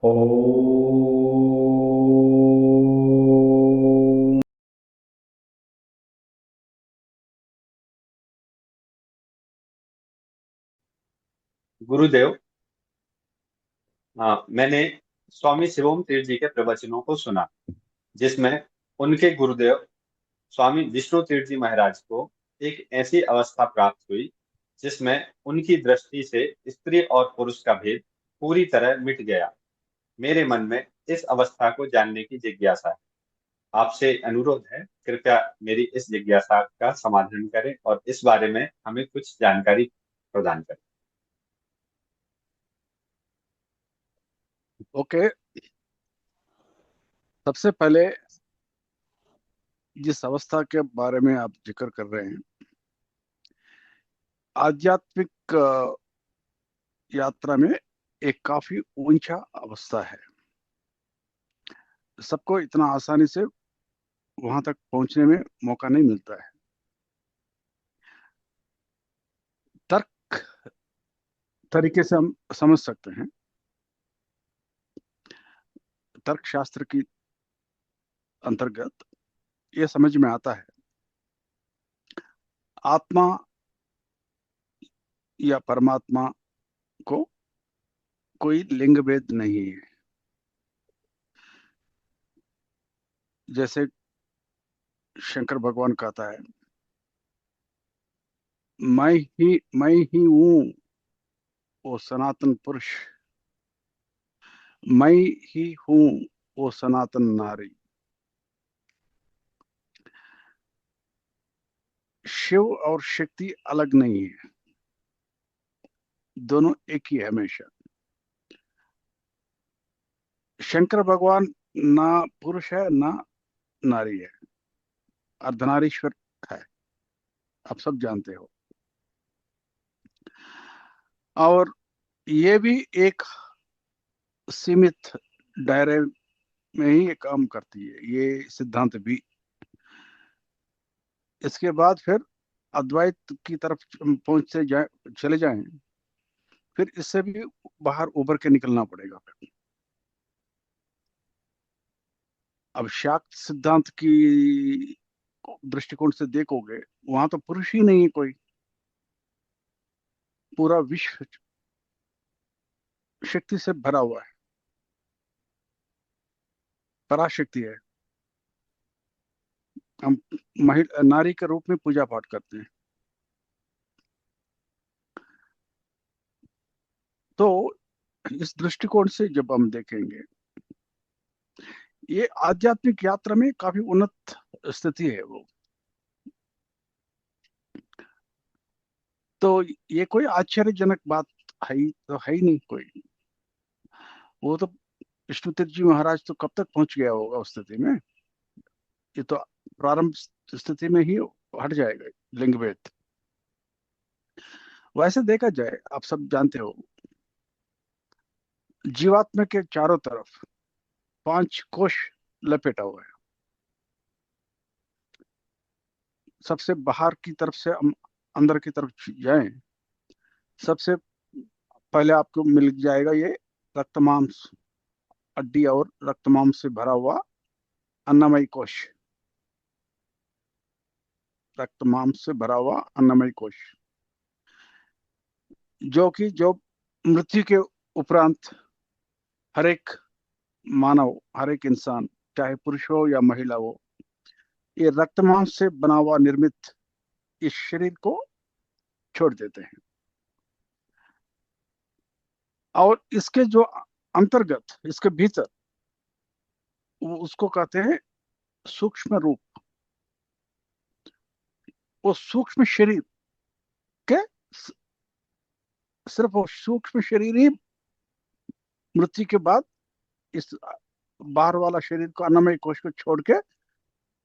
ओम। गुरुदेव। मैंने स्वामी शिवोम तीर्थ जी के प्रवचनों को सुना, जिसमें उनके गुरुदेव स्वामी विष्णु तीर्थ जी महाराज को एक ऐसी अवस्था प्राप्त हुई जिसमें उनकी दृष्टि से स्त्री और पुरुष का भेद पूरी तरह मिट गया। मेरे मन में इस अवस्था को जानने की जिज्ञासा है। आपसे अनुरोध है, कृपया मेरी इस जिज्ञासा का समाधान करें और इस बारे में हमें कुछ जानकारी प्रदान करें। ओके। सबसे पहले जिस अवस्था के बारे में आप जिक्र कर रहे हैं, आध्यात्मिक यात्रा में एक काफी ऊंचा अवस्था है। सबको इतना आसानी से वहां तक पहुंचने में मौका नहीं मिलता है। तर्क तरीके से हम समझ सकते हैं। तर्क शास्त्र की अंतर्गत ये समझ में आता है, आत्मा या परमात्मा को कोई लिंग भेद नहीं है। जैसे शंकर भगवान कहता है, मैं ही हूँ वो सनातन पुरुष, मैं ही हूँ वो सनातन नारी। शिव और शक्ति अलग नहीं है, दोनों एक ही है हमेशा। शंकर भगवान ना पुरुष है ना नारी है, अर्धनारीश्वर है, आप सब जानते हो। और ये भी एक सीमित दायरे में ही काम करती है ये सिद्धांत भी। इसके बाद फिर अद्वैत की तरफ पहुंचते जाए, चले जाएं, फिर इससे भी बाहर उभर के निकलना पड़ेगा फिर। अब शाक्त सिद्धांत की दृष्टिकोण से देखोगे, वहां तो पुरुष ही नहीं है कोई, पूरा विश्व शक्ति से भरा हुआ है, पराशक्ति है। हम महिला नारी के रूप में पूजा पाठ करते हैं। तो इस दृष्टिकोण से जब हम देखेंगे, ये आध्यात्मिक यात्रा में काफी उन्नत स्थिति है वो। तो ये कोई आश्चर्यजनक बात है ही नहीं कोई। वो तो विष्णु तीर्थ जी महाराज तो कब तक पहुंच गया होगा उस स्थिति में। ये तो प्रारंभ स्थिति में ही हट जाएगा लिंग भेद। वैसे देखा जाए, आप सब जानते हो, जीवात्मा के चारों तरफ 5 कोश लपेटा हुआ है। सबसे बाहर की तरफ से हम अंदर की तरफ जाएं, सबसे पहले आपको मिल जाएगा ये रक्त मांस, हड्डी और रक्त मांस से भरा हुआ अन्नमय कोश। रक्त मांस से भरा हुआ अन्नमय कोश, जो मृत्यु के उपरांत हर एक मानव, हर एक इंसान, चाहे पुरुष हो या महिला हो, ये रक्त मांस से बना हुआ निर्मित इस शरीर को छोड़ देते हैं। और इसके जो अंतर्गत, इसके भीतर, वो उसको कहते हैं सूक्ष्म रूप। वो सूक्ष्म शरीर के सिर्फ वो सूक्ष्म शरीर ही मृत्यु के बाद इस बाहर वाला शरीर को, अन्नमय कोश को छोड़ के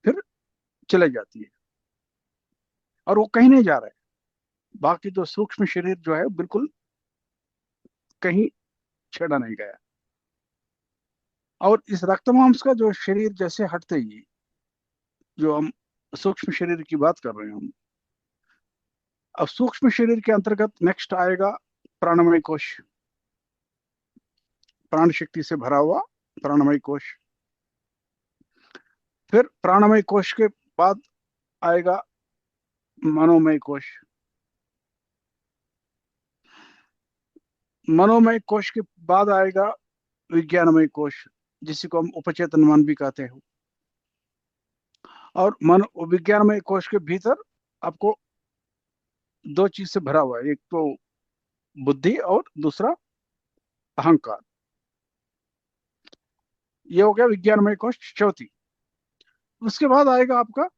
फिर चले जाती है, और वो कहीं नहीं जा रहा है। बाकी तो सूक्ष्म शरीर जो है बिल्कुल कहीं छेड़ा नहीं गया। और इस रक्त मांस का जो शरीर जैसे हटते ही, जो हम सूक्ष्म शरीर की बात कर रहे हैं हम, अब सूक्ष्म शरीर के अंतर्गत नेक्स्ट आएगा प्राणमय कोश। प्राण शक्ति से भरा हुआ प्राणमय कोश। फिर प्राणमय कोश के बाद आएगा मनोमय कोश। मनोमय कोश के बाद आएगा विज्ञानमय कोश, जिसी को हम उपचेतन मन भी कहते हैं। और मन विज्ञानमय कोश के भीतर आपको दो चीज से भरा हुआ है, एक तो बुद्धि और दूसरा अहंकार। ये हो गया विज्ञानमय कोश चौथी। उसके बाद आएगा आपका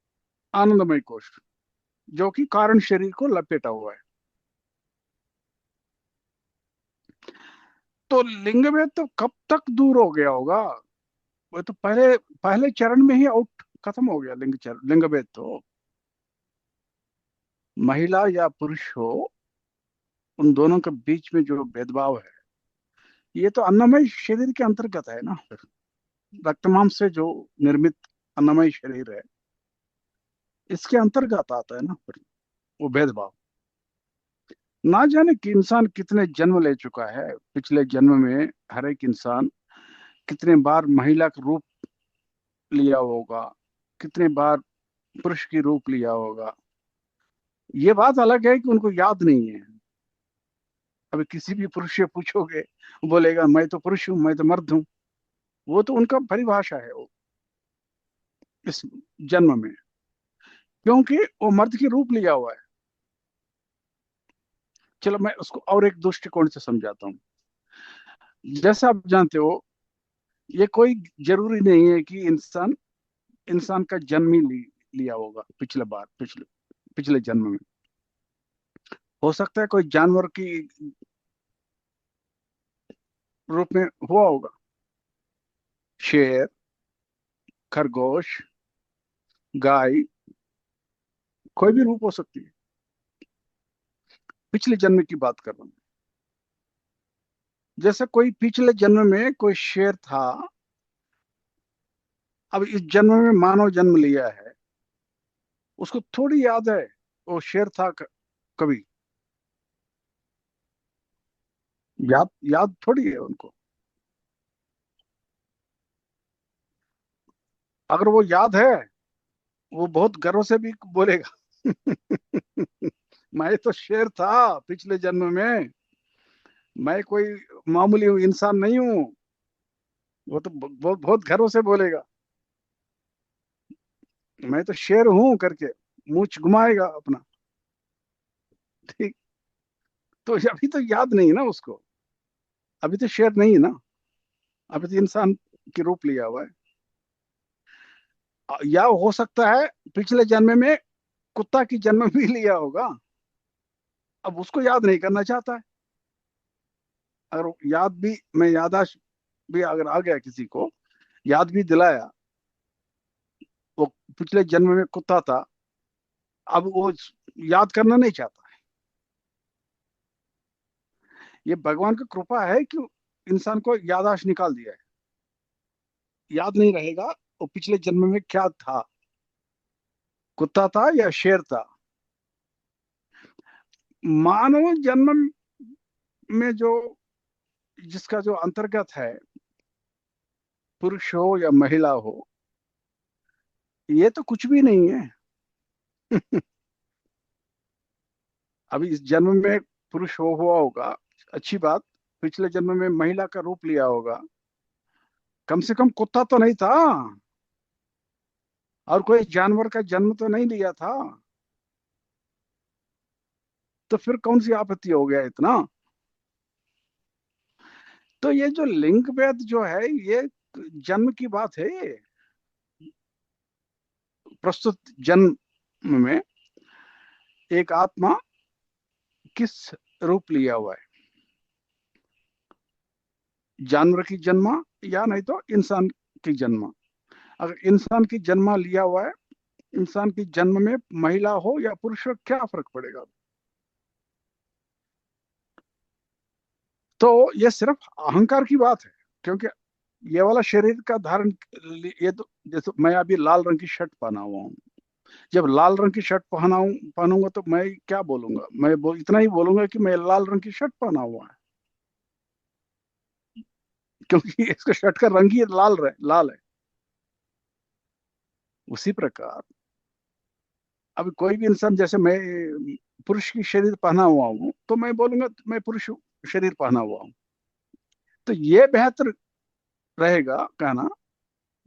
आनंदमय कोश, जो कि कारण शरीर को लपेटा हुआ है। तो लिंग भेद तो कब तक दूर हो गया होगा? वो तो पहले पहले चरण में ही आउट खत्म हो गया लिंग भेद। तो महिला या पुरुष हो, उन दोनों के बीच में जो भेदभाव है, ये तो अन्नमय शरीर के अंतर्गत है ना। फिर रक्त मांस से जो निर्मित अन्नमय शरीर है, इसके अंतर्गत आता है ना फिर वो भेदभाव। ना जाने कि इंसान कितने जन्म ले चुका है। पिछले जन्म में हर एक इंसान कितने बार महिला का रूप लिया होगा, कितने बार पुरुष की रूप लिया होगा। ये बात अलग है कि उनको याद नहीं है। अभी किसी भी पुरुष से पूछोगे, वो बोलेगा मैं तो पुरुष हूं, मैं तो मर्द हूं। वो तो उनका परिभाषा है वो इस जन्म में, क्योंकि वो मर्द की रूप लिया हुआ है। चलो मैं उसको और एक दृष्टिकोण से समझाता हूँ। जैसा आप जानते हो, ये कोई जरूरी नहीं है कि इंसान इंसान का जन्म ही लिया होगा पिछले जन्म में। हो सकता है कोई जानवर की रूप में हुआ होगा। शेर, खरगोश, गाय, कोई भी रूप हो सकती है। पिछले जन्म की बात कर रहा हूं। जैसे कोई पिछले जन्म में कोई शेर था, अब इस जन्म में मानव जन्म लिया है, उसको थोड़ी याद है वो शेर था कभी। याद याद थोड़ी है उनको। अगर वो याद है, वो बहुत गर्व से भी बोलेगा मैं तो शेर था पिछले जन्म में, मैं कोई मामूली इंसान नहीं हूँ। वो तो बहुत बहुत गर्व से बोलेगा मैं तो शेर हूं करके, मूंछ घुमाएगा अपना। ठीक। तो अभी तो याद नहीं है ना उसको, अभी तो शेर नहीं है ना, अभी तो इंसान की रूप लिया हुआ है। या हो सकता है पिछले जन्म में कुत्ता की जन्म भी लिया होगा, अब उसको याद नहीं करना चाहता है। अगर याद भी, मैं यादाश्त भी अगर आ गया, किसी को याद भी दिलाया वो पिछले जन्म में कुत्ता था, अब वो याद करना नहीं चाहता। ये भगवान की कृपा है कि इंसान को यादाश्त निकाल दिया है। याद नहीं रहेगा वो पिछले जन्म में क्या था, कुत्ता था या शेर था। मानव जन्म में जो जिसका जो अंतर्गत है, पुरुष हो या महिला हो, ये तो कुछ भी नहीं है अभी इस जन्म में पुरुष हो हुआ होगा, अच्छी बात। पिछले जन्म में महिला का रूप लिया होगा, कम से कम कुत्ता तो नहीं था, और कोई जानवर का जन्म तो नहीं लिया था। तो फिर कौन सी आपत्ति हो गया इतना? तो ये जो लिंग भेद जो है, ये जन्म की बात है। ये प्रस्तुत जन्म में एक आत्मा किस रूप लिया हुआ है, जानवर की जन्म या नहीं तो इंसान की जन्म। अगर इंसान की जन्म लिया हुआ है, इंसान की जन्म में महिला हो या पुरुष हो, क्या फर्क पड़ेगा? तो ये सिर्फ अहंकार की बात है, क्योंकि ये वाला शरीर का धारण, ये तो जैसे मैं अभी लाल रंग की शर्ट पहना हुआ हूँ। जब लाल रंग की शर्ट पहनूंगा तो मैं क्या बोलूंगा? इतना ही बोलूंगा कि मैं लाल रंग की शर्ट पहना हुआ है। क्योंकि इसका शर्ट का रंग ही लाल है। उसी प्रकार अब कोई भी इंसान, जैसे मैं पुरुष की शरीर पहना हुआ हूं, तो मैं बोलूंगा मैं पुरुष शरीर पहना हुआ हूं। तो ये बेहतर रहेगा कहना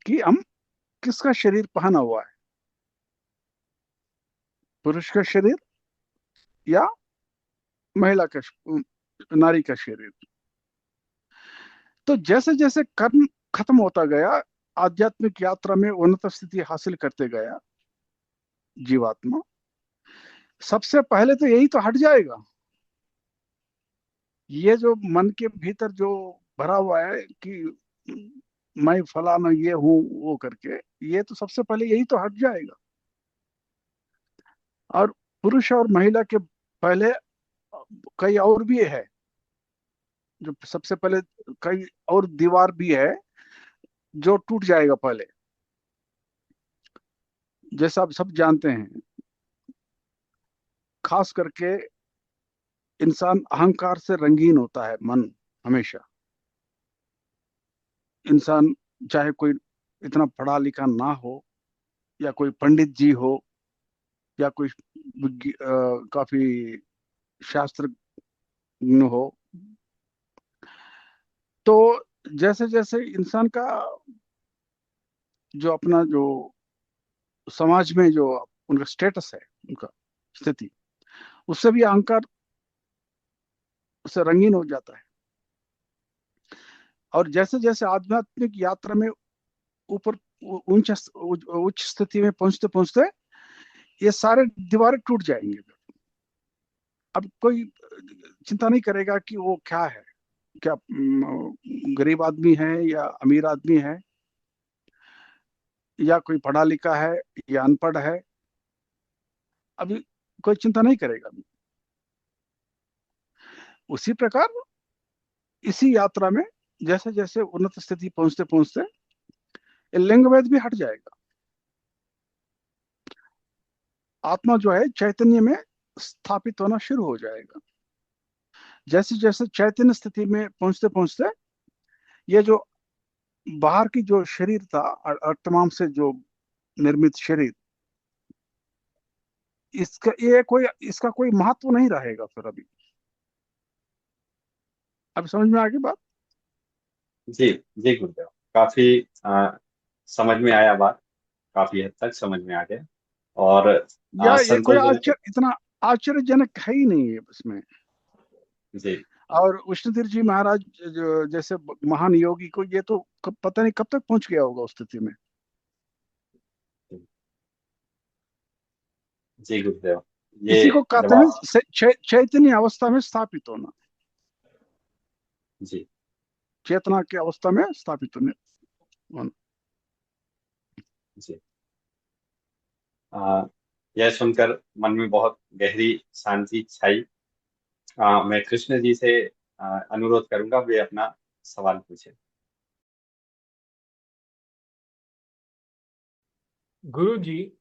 कि हम किसका शरीर पहना हुआ है, पुरुष का शरीर या महिला का नारी का शरीर। तो जैसे जैसे कर्म खत्म होता गया, आध्यात्मिक यात्रा में उन्नत स्थिति हासिल करते गया जीवात्मा, सबसे पहले तो यही तो हट जाएगा। ये जो मन के भीतर जो भरा हुआ है कि मैं फलाना ये हूं वो करके, ये तो सबसे पहले यही तो हट जाएगा। और पुरुष और महिला के पहले कई और भी है, जो सबसे पहले कई और दीवार भी है जो टूट जाएगा पहले। जैसा आप सब जानते हैं, खास करके इंसान अहंकार से रंगीन होता है, मन हमेशा। इंसान चाहे कोई इतना पढ़ा लिखा ना हो, या कोई पंडित जी हो, या कोई काफी शास्त्रज्ञ हो, तो जैसे जैसे इंसान का जो अपना जो समाज में जो उनका स्टेटस है, उनका स्थिति, उससे भी अहंकार से रंगीन हो जाता है। और जैसे जैसे आध्यात्मिक यात्रा में ऊपर उच्च उच्च स्थिति में पहुंचते पहुंचते ये सारे दीवारें टूट जाएंगे। अब कोई चिंता नहीं करेगा कि वो क्या है, क्या गरीब आदमी है या अमीर आदमी है, या कोई पढ़ा लिखा है या अनपढ़ है। अभी कोई चिंता नहीं करेगा अभी। उसी प्रकार इसी यात्रा में जैसे जैसे उन्नत स्थिति पहुंचते पहुंचते ये लिंग भेद भी हट जाएगा। आत्मा जो है चैतन्य में स्थापित होना शुरू हो जाएगा। जैसे जैसे चैतन्य स्थिति में पहुंचते पहुंचते ये जो बाहर की जो शरीर था, तमाम से जो निर्मित शरीर, इसका कोई महत्व नहीं रहेगा फिर। अभी समझ में आ गई बात? जी जी गुरुदेव, काफी समझ में आया बात, काफी हद तक समझ में आ गया। और या ये कोई संतोषजनक। इतना आश्चर्यजनक है ही नहीं है इसमें। जी और विष्णुतीर्थ जी महाराज जैसे महान योगी को ये तो पता नहीं कब तक पहुंच गया होगा उस स्थिति में। जी गुरुदेव, ये इसी को जब कहते हैं आप। चैतन्य अवस्था में स्थापित होना, जी चेतना की अवस्था में स्थापित होना। जी। आ, यह सुनकर मन में बहुत गहरी शांति छाई। मैं कृष्ण जी से अनुरोध करूंगा वे अपना सवाल पूछे। गुरु जी,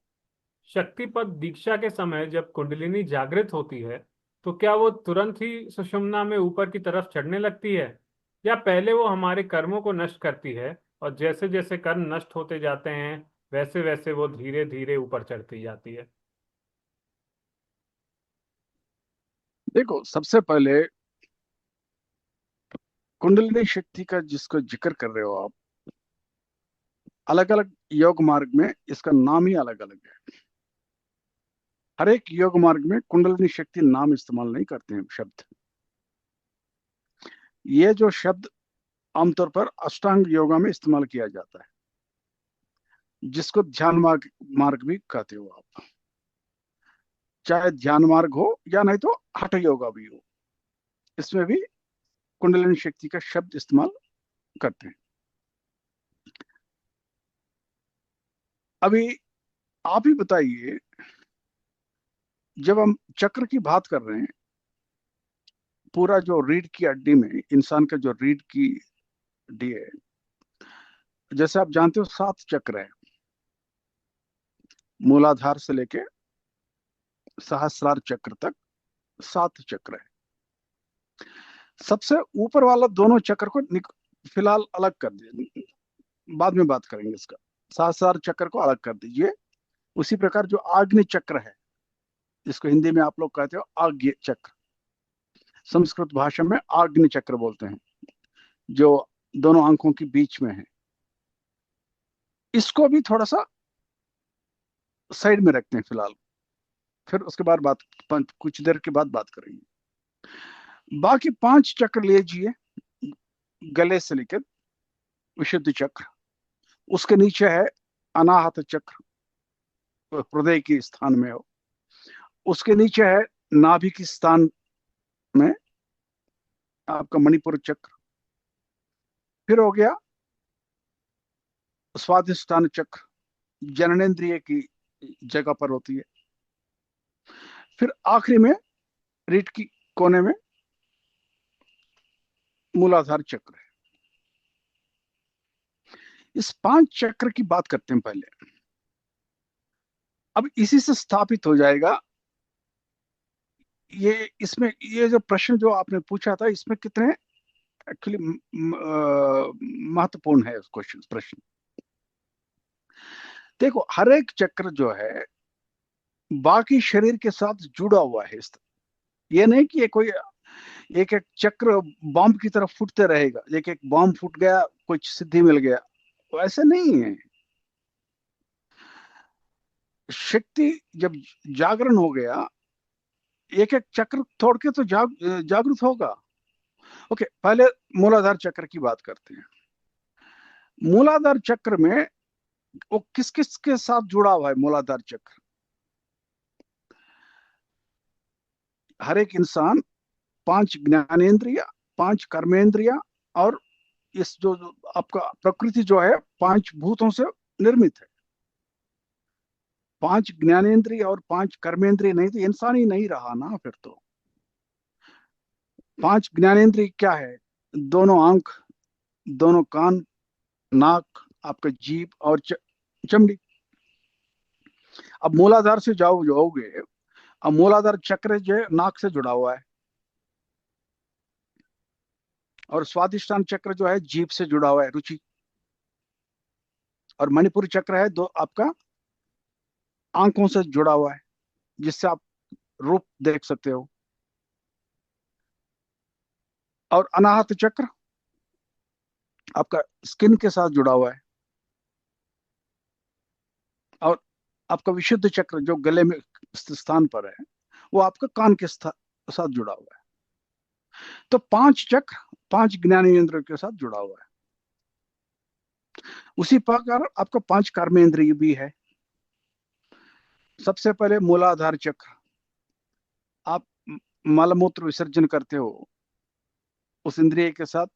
शक्तिपद दीक्षा के समय जब कुंडलिनी जागृत होती है तो क्या वो तुरंत ही सुषुम्ना में ऊपर की तरफ चढ़ने लगती है, या पहले वो हमारे कर्मों को नष्ट करती है और जैसे जैसे कर्म नष्ट होते जाते हैं वैसे वैसे वो धीरे धीरे ऊपर चढ़ती जाती है? देखो, सबसे पहले कुंडलिनी शक्ति का जिसको जिक्र कर रहे हो आप, अलग अलग योग मार्ग में इसका नाम ही अलग अलग है। हर एक योग मार्ग में कुंडलिनी शक्ति नाम इस्तेमाल नहीं करते हैं शब्द। ये जो शब्द आमतौर पर अष्टांग योगा में इस्तेमाल किया जाता है, जिसको ध्यान मार्ग भी कहते हो आप। चाहे ध्यान मार्ग हो या नहीं तो हठ योगा भी हो, इसमें भी कुंडलिनी शक्ति का शब्द इस्तेमाल करते हैं। अभी आप ही बताइए, जब हम चक्र की बात कर रहे हैं, पूरा जो रीढ़ की हड्डी में इंसान का जो रीढ़ की हड्डी है, जैसे आप जानते हो 7 चक्र है, मूलाधार से लेके सहस्रार चक्र तक 7 चक्र है। सबसे ऊपर वाला दोनों चक्र को फिलहाल अलग कर दीजिए, बाद में बात करेंगे इसका। सहस्रार चक्र को अलग कर दीजिए। उसी प्रकार जो आग्नेय चक्र है, जिसको हिंदी में आप लोग कहते हो आग्नेय चक्र, संस्कृत भाषा में आग्नेय चक्र बोलते हैं, जो दोनों आंखों के बीच में है, इसको भी थोड़ा सा साइड में रखते हैं फिलहाल। फिर उसके बाद कुछ देर के बाद बात करेंगे। बाकी 5 चक्र लीजिए, गले से लेकर विशुद्ध चक्र, उसके नीचे है अनाहत चक्र, हृदय के स्थान में हो। उसके नीचे है नाभि के स्थान में आपका मणिपुर चक्र। फिर हो गया स्वादिष्ठान चक्र, जननेंद्रिय की जगह पर होती है। फिर आखिरी में रीढ़ की कोने में मूलाधार चक्र है। इस 5 चक्र की बात करते हैं पहले। अब इसी से स्थापित हो जाएगा ये। इसमें ये जो प्रश्न जो आपने पूछा था, इसमें कितने एक्चुअली महत्वपूर्ण है क्वेश्चन, प्रश्न। देखो, हर एक चक्र जो है बाकी शरीर के साथ जुड़ा हुआ है। ये नहीं कि ये कोई एक एक चक्र बॉम्ब की तरफ फूटते रहेगा, एक एक बॉम्ब फूट गया कुछ सिद्धि मिल गया, तो ऐसे नहीं है। शक्ति जब जागरण हो गया, एक एक चक्र तोड़ के तो जागृत होगा। ओके, पहले मूलाधार चक्र की बात करते हैं। मूलाधार चक्र में वो किस किस के साथ जुड़ा हुआ है? मूलाधार चक्र हर एक इंसान 5 ज्ञानेंद्रिय, 5 कर्मेंद्रिय और इस जो आपका प्रकृति जो है 5 भूतों से निर्मित है। 5 ज्ञानेंद्रिय और 5 कर्मेंद्रिय नहीं तो इंसान ही नहीं रहा ना फिर तो। 5 ज्ञानेंद्रिय क्या है? दोनों आंख, दोनों कान, नाक, आपका जीभ और चमड़ी। अब मूलाधार से जाओगे, अब मूलाधार चक्र जो है नाक से जुड़ा हुआ है, और स्वादिष्ठान चक्र जो है जीभ से जुड़ा हुआ है, रुचि। और मणिपुर चक्र है दो आपका आंखों से जुड़ा हुआ है, जिससे आप रूप देख सकते हो। और अनाहत चक्र आपका स्किन के साथ जुड़ा हुआ है। और आपका विशुद्ध चक्र जो गले में स्थान पर है, वो आपका कान के साथ जुड़ा हुआ है। तो 5 चक्र 5 ज्ञानेंद्रियों के साथ जुड़ा हुआ है। उसी प्रकार आपका 5 कर्मेंद्रिय भी है। सबसे पहले मूलाधार चक्र, आप मलमूत्र विसर्जन करते हो, उस इंद्रिय के साथ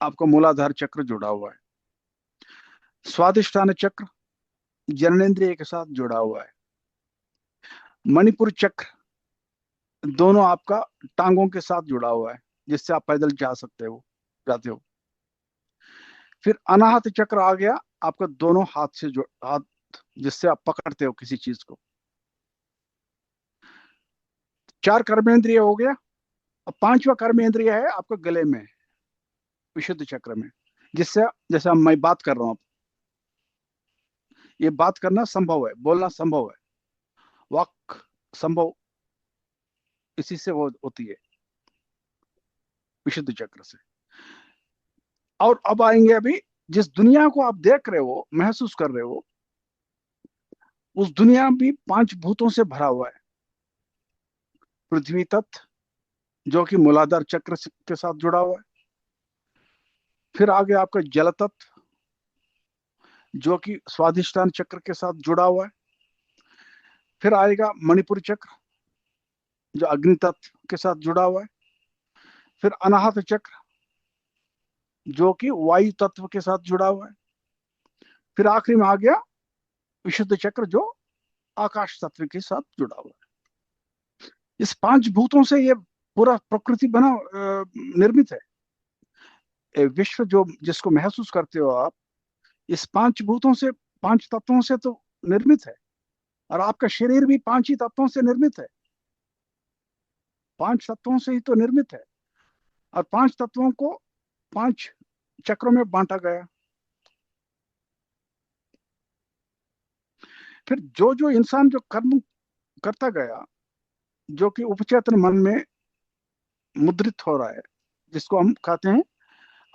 आपका मूलाधार चक्र जुड़ा हुआ है। स्वादिष्ठान चक्र जननेंद्रिय के साथ जुड़ा हुआ है। मणिपुर चक्र दोनों आपका टांगों के साथ जुड़ा हुआ है, जिससे आप पैदल जाते हो। फिर अनाहत चक्र आ गया आपका दोनों हाथ, जिससे आप पकड़ते हो किसी चीज को। 4 कर्मेंद्रिय हो गया। अब 5वां कर्मेंद्रिय है आपका गले में, विशुद्ध चक्र में, जिससे जैसे हम मैं बात कर रहा हूं, ये बात करना संभव है, बोलना संभव है, वाक संभव इसी से वो होती है, विशुद्ध चक्र से। और अब आएंगे अभी जिस दुनिया को आप देख रहे हो, महसूस कर रहे हो, उस दुनिया भी 5 भूतों से भरा हुआ है। पृथ्वी तत्व जो कि मूलाधार चक्र के साथ जुड़ा हुआ है। फिर आगे आपका जल तत्व जो कि स्वादिष्ठान चक्र के साथ जुड़ा हुआ है। फिर आएगा मणिपुर चक्र जो अग्नि तत्व के साथ जुड़ा हुआ है। फिर अनाहत चक्र जो कि वायु तत्व के साथ जुड़ा हुआ है। फिर आखिरी में आ गया विशुद्ध चक्र जो आकाश तत्व के साथ जुड़ा हुआ है। इस 5 भूतों से ये पूरा प्रकृति निर्मित है। विश्व जो जिसको महसूस करते हो आप, इस 5 भूतों से, 5 तत्वों से तो निर्मित है। और आपका शरीर भी 5 ही तत्वों से निर्मित है, 5 तत्वों से ही तो निर्मित है। और 5 तत्वों को 5 चक्रों में बांटा गया। फिर जो जो इंसान जो कर्म करता गया, जो कि उपचेतन मन में मुद्रित हो रहा है, जिसको हम कहते हैं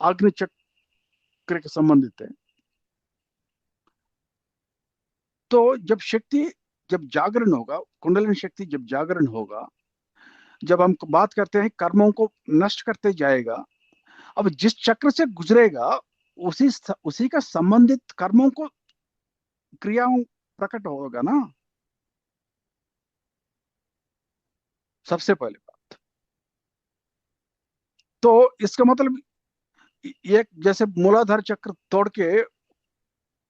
अग्नि चक्र के संबंधित है। तो जब जागरण होगा, कुंडलिनी शक्ति जब जागरण होगा, जब हम बात करते हैं कर्मों को नष्ट करते जाएगा, अब जिस चक्र से गुजरेगा उसी का संबंधित कर्मों को क्रियाओं प्रकट होगा ना, सबसे पहले बात। तो इसका मतलब ये जैसे मूलाधार चक्र तोड़ के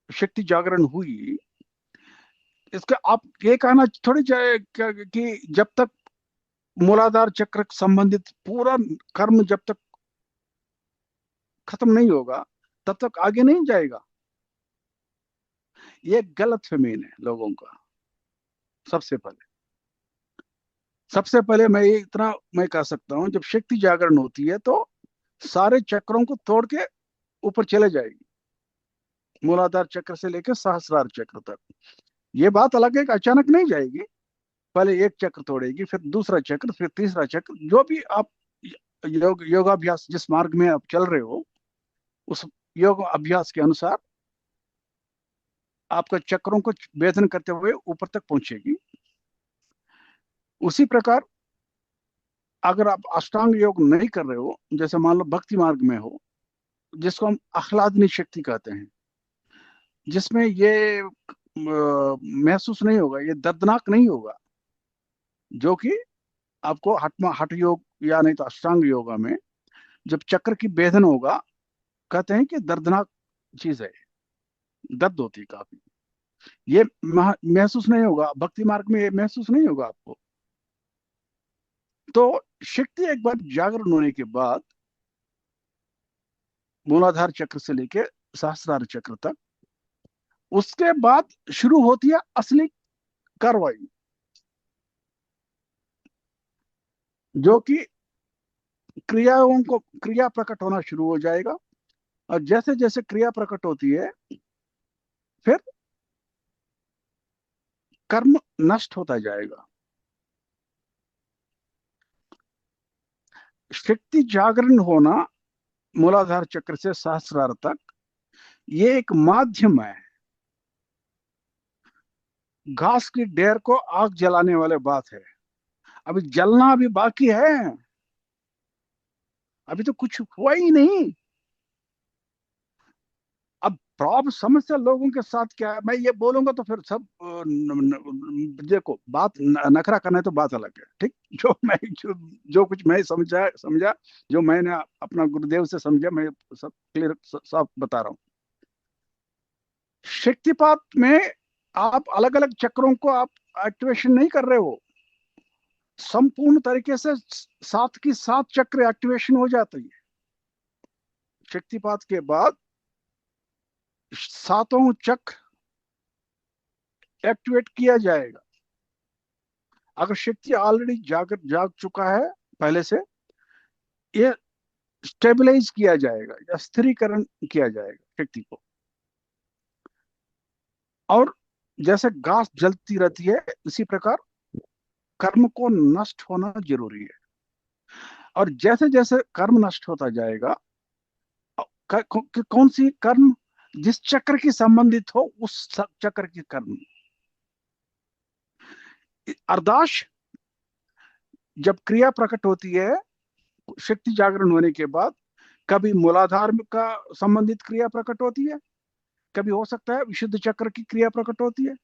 शक्ति जागरण हुई, इसका आप ये कहना थोड़ी जाए कि जब तक मूलाधार चक्र संबंधित पूरा कर्म जब तक खत्म नहीं होगा तब तक आगे नहीं जाएगा। ये गलत फहमीन है लोगों का। सबसे पहले मैं कह सकता हूं, जब शक्ति जागरण होती है तो सारे चक्रों को तोड़ के ऊपर चले जाएगी, मूलाधार चक्र से लेकर सहस्रार चक्र तक। ये बात अलग है कि अचानक नहीं जाएगी, पहले एक चक्र तोड़ेगी, फिर दूसरा चक्र, फिर तीसरा चक्र। जो भी आप योगाभ्यास जिस मार्ग में आप चल रहे हो, उस योग अभ्यास के अनुसार आपका चक्रों को भेदन करते हुए ऊपर तक पहुंचेगी। उसी प्रकार अगर आप अष्टांग योग नहीं कर रहे हो, जैसे मान लो भक्ति मार्ग में हो, जिसको हम आह्लादनी शक्ति कहते हैं, जिसमें ये महसूस नहीं होगा, ये दर्दनाक नहीं होगा, जो कि आपको हठ योग या नहीं तो अष्टांग योगा में जब चक्र की भेदन होगा, कहते हैं कि दर्दनाक चीज है, दर्द होती है काफी। ये महसूस नहीं होगा, भक्ति मार्ग में ये महसूस नहीं होगा आपको। तो शक्ति एक बार जागरण होने के बाद मूलाधार चक्र से लेके सहस्रार चक्र तक, उसके बाद शुरू होती है असली कार्रवाई, जो कि क्रिया प्रकट होना शुरू हो जाएगा। और जैसे जैसे क्रिया प्रकट होती है, फिर कर्म नष्ट होता जाएगा। शक्ति जागरण होना मूलाधार चक्र से सहस्रार तक, ये एक माध्यम है। घास की ढेर को आग जलाने वाले बात है, अभी जलना अभी बाकी है, अभी तो कुछ हुआ ही नहीं। अब प्रॉब्लम समस्या लोगों के साथ क्या है, मैं ये बोलूंगा तो फिर सब देखो, बात नखरा करना है तो बात अलग है, ठीक। जो कुछ मैं समझा, जो मैंने अपना गुरुदेव से समझा, मैं सब क्लियर साफ बता रहा हूँ। शक्तिपात में आप अलग अलग चक्रों को आप एक्टिवेशन नहीं कर रहे हो, संपूर्ण तरीके से 7 की 7 चक्र एक्टिवेशन हो जाती है। शक्तिपात के बाद 7 चक्र एक्टिवेट किया जाएगा। अगर शक्ति ऑलरेडी जाग चुका है पहले से, ये स्टेबलाइज किया जाएगा या स्थिरीकरण किया जाएगा शक्ति को। और जैसे घास जलती रहती है, इसी प्रकार कर्म को नष्ट होना जरूरी है। और जैसे जैसे कर्म नष्ट होता जाएगा, कौन सी कर्म जिस चक्र की संबंधित हो, उस चक्र की कर्म अरदास जब क्रिया प्रकट होती है शक्ति जागरण होने के बाद, कभी मूलाधार का संबंधित क्रिया प्रकट होती है, कभी हो सकता है विशुद्ध चक्र की क्रिया प्रकट होती है।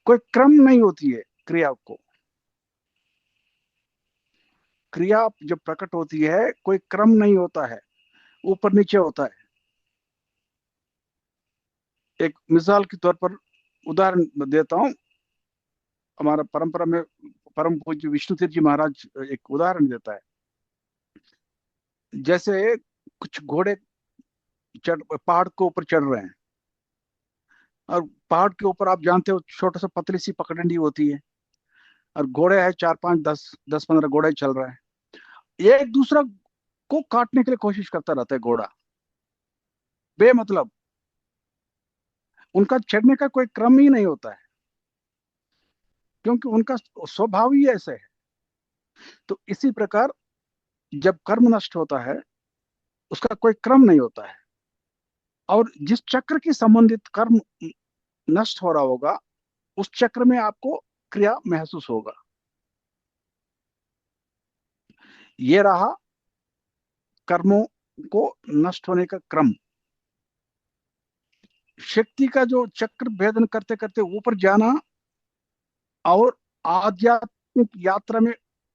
कोई क्रम नहीं होती है क्रिया को। क्रिया जब प्रकट होती है कोई क्रम नहीं होता है, ऊपर नीचे होता है। एक मिसाल के तौर पर उदाहरण देता हूं, हमारा परंपरा में परम पूज्य विष्णु तीर्थ जी महाराज एक उदाहरण देता है। जैसे कुछ घोड़े पहाड़ के ऊपर चढ़ रहे हैं, और पहाड़ के ऊपर आप जानते हो छोटा सा पतली सी पगडंडी होती है, और घोड़े है 4 5 10 10 15 घोड़े चल रहे हैं। एक दूसरा को काटने के लिए कोशिश करता रहता है घोड़ा, बेमतलब। उनका चढ़ने का कोई क्रम ही नहीं होता है, क्योंकि उनका स्वभाव ही ऐसे है। तो इसी प्रकार जब कर्म नष्ट होता है, उसका कोई क्रम नहीं होता है, और जिस चक्र की संबंधित कर्म नष्ट हो रहा होगा, उस चक्र में आपको क्रिया महसूस होगा। ये रहा कर्मों को नष्ट होने का क्रम। शक्ति का जो चक्र भेदन करते करते ऊपर जाना और आध्यात्मिक यात्रा में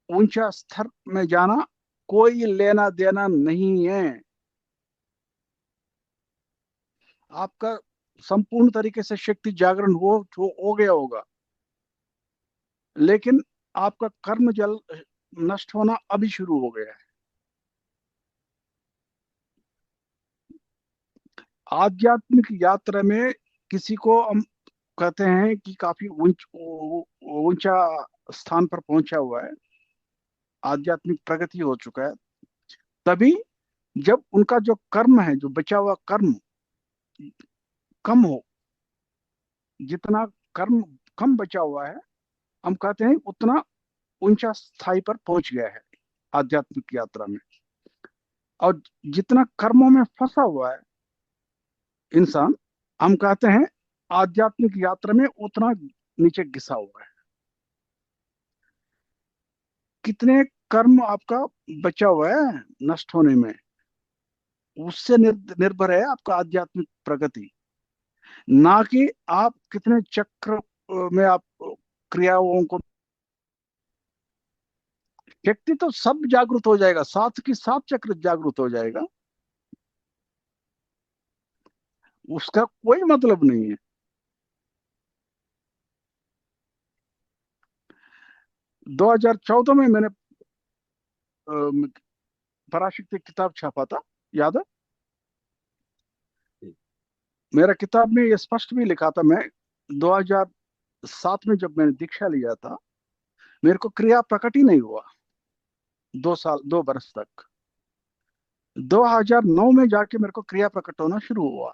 ऊंचा स्तर में जाना, कोई लेना देना नहीं है। आपका संपूर्ण तरीके से शक्ति जागरण हो गया होगा, लेकिन आपका कर्म जल नष्ट होना अभी शुरू हो गया है। आध्यात्मिक यात्रा में किसी को हम कहते हैं कि काफी ऊंचा स्थान पर पहुंचा हुआ है, आध्यात्मिक प्रगति हो चुका है, तभी जब उनका जो कर्म है, जो बचा हुआ कर्म कम हो, जितना कर्म कम बचा हुआ है, हम कहते हैं उतना ऊंचा स्थाई पर पहुंच गया है आध्यात्मिक यात्रा में। और जितना कर्मों में फंसा हुआ है इंसान, हम कहते हैं आध्यात्मिक यात्रा में उतना नीचे घिसा हुआ है। कितने कर्म आपका बचा हुआ है नष्ट होने में, उससे निर्भर है आपका आध्यात्मिक प्रगति, ना कि आप कितने चक्र में आप क्रियाओं को। व्यक्ति तो सब जागृत हो जाएगा, साथ की साथ चक्र जागृत हो जाएगा, उसका कोई मतलब नहीं है। 2014 में मैंने पराशक्ति किताब छापा था, याद है? मेरा किताब में ये स्पष्ट भी लिखा था, मैं 2007 में जब मैंने दीक्षा लिया था, मेरे को क्रिया प्रकट ही नहीं हुआ 2 बरस तक। 2009 में जाके मेरे को क्रिया प्रकट होना शुरू हुआ।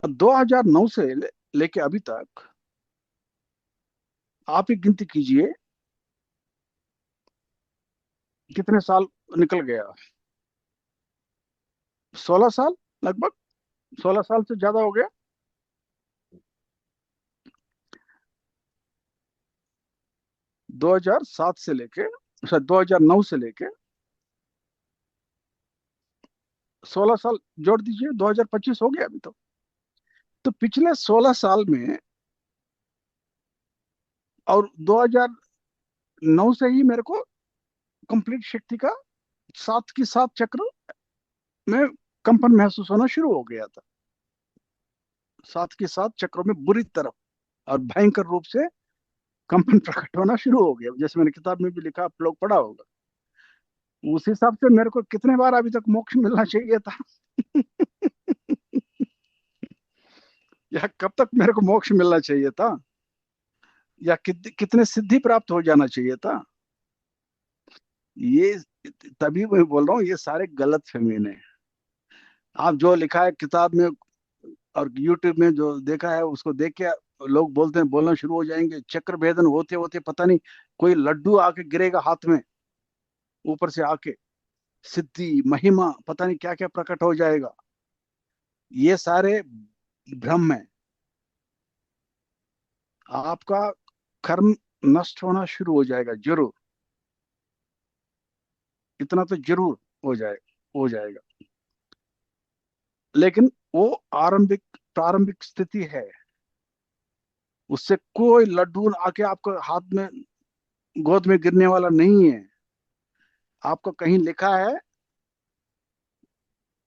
2009 से लेके अभी तक आप ही गिनती कीजिए कितने साल निकल गया। 16 साल, लगभग 16 साल से ज्यादा हो गया। 2007 से लेके 2009 से लेके 16 साल जोड़ दीजिए, 2025 हो गया अभी तो पिछले 16 साल में और 2009 से ही मेरे को कंप्लीट शक्ति का साथ की साथ चक्र में कंपन महसूस होना शुरू हो गया था। साथ के साथ चक्रों में बुरी तरफ और भयंकर रूप से कंपन प्रकट होना शुरू हो गया, जैसे मैंने किताब में भी लिखा, आप लोग पढ़ा होगा। उस हिसाब से मेरे को कितने बार अभी तक मोक्ष मिलना चाहिए था या कब तक मेरे को मोक्ष मिलना चाहिए था, या कितने सिद्धि प्राप्त हो जाना चाहिए था। ये तभी मैं बोल रहा हूँ, ये सारे गलत फहमी है। आप जो लिखा है किताब में और यूट्यूब में जो देखा है, उसको देख के लोग बोलते हैं, बोलना शुरू हो जाएंगे, चक्र भेदन होते होते पता नहीं कोई लड्डू आके गिरेगा हाथ में, ऊपर से आके सिद्धि महिमा पता नहीं क्या क्या प्रकट हो जाएगा। ये सारे भ्रम है। आपका कर्म नष्ट होना शुरू हो जाएगा जरूर, इतना तो जरूर हो जाएगा, लेकिन वो प्रारंभिक स्थिति है। उससे कोई लड्डू आके आपको हाथ में गोद में गिरने वाला नहीं है। आपको कहीं लिखा है,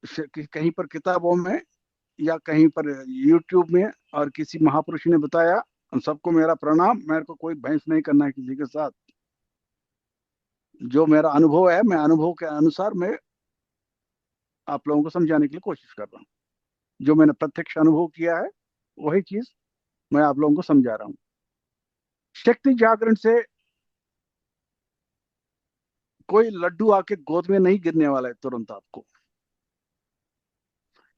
कहीं पर किताबों में या कहीं पर यूट्यूब में, और किसी महापुरुष ने बताया, उन सबको मेरा प्रणाम। मेरे को कोई बहस नहीं करना है किसी के साथ। जो मेरा अनुभव है, मैं अनुभव के अनुसार मैं आप लोगों को समझाने के लिए कोशिश कर रहा हूँ। जो मैंने प्रत्यक्ष अनुभव किया है वही चीज मैं आप लोगों को समझा रहा हूँ। शक्ति जागरण से कोई लड्डू आके गोद में नहीं गिरने वाला है तुरंत आपको।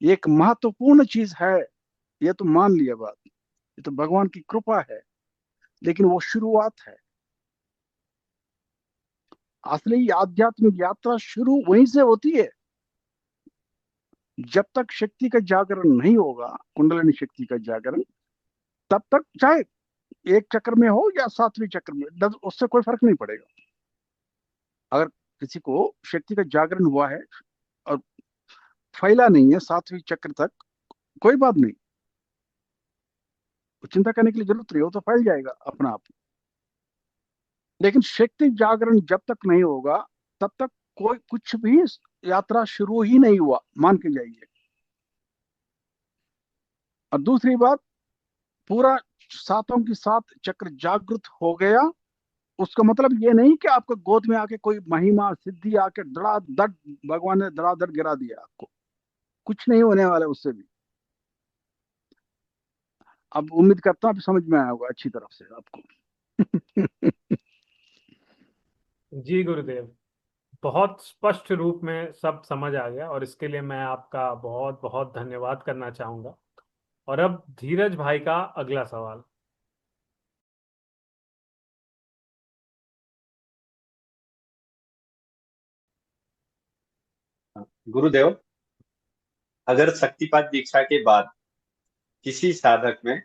ये एक महत्वपूर्ण चीज है, ये तो मान लिया बात, ये तो भगवान की कृपा है, लेकिन वो शुरुआत है। असली आध्यात्मिक यात्रा शुरू वहीं से होती है। जब तक शक्ति का जागरण नहीं होगा, कुंडलिनी शक्ति का जागरण, तब तक चाहे एक चक्र में हो या सातवें चक्र में, उससे कोई फर्क नहीं पड़ेगा। अगर किसी को शक्ति का जागरण हुआ है और फैला नहीं है सातवें चक्र तक, कोई बात नहीं, चिंता करने की जरूरत नहीं, हो तो फैल जाएगा अपना आप। लेकिन शक्ति जागरण जब तक नहीं होगा, तब तक कोई कुछ भी यात्रा शुरू ही नहीं हुआ, मान के जाइए। और दूसरी बात, पूरा सातों की सात चक्र जागृत हो गया, उसका मतलब ये नहीं कि आपको गोद में आके कोई महिमा सिद्धि आके धड़ाधड़ भगवान ने धड़ाधड़ गिरा दिया आपको, कुछ नहीं होने वाला उससे भी। अब उम्मीद करता हूँ समझ में आया होगा अच्छी तरफ से आपको। जी गुरुदेव, बहुत स्पष्ट रूप में सब समझ आ गया, और इसके लिए मैं आपका बहुत बहुत धन्यवाद करना चाहूंगा। और अब धीरज भाई का अगला सवाल। गुरुदेव, अगर शक्तिपात दीक्षा के बाद किसी साधक में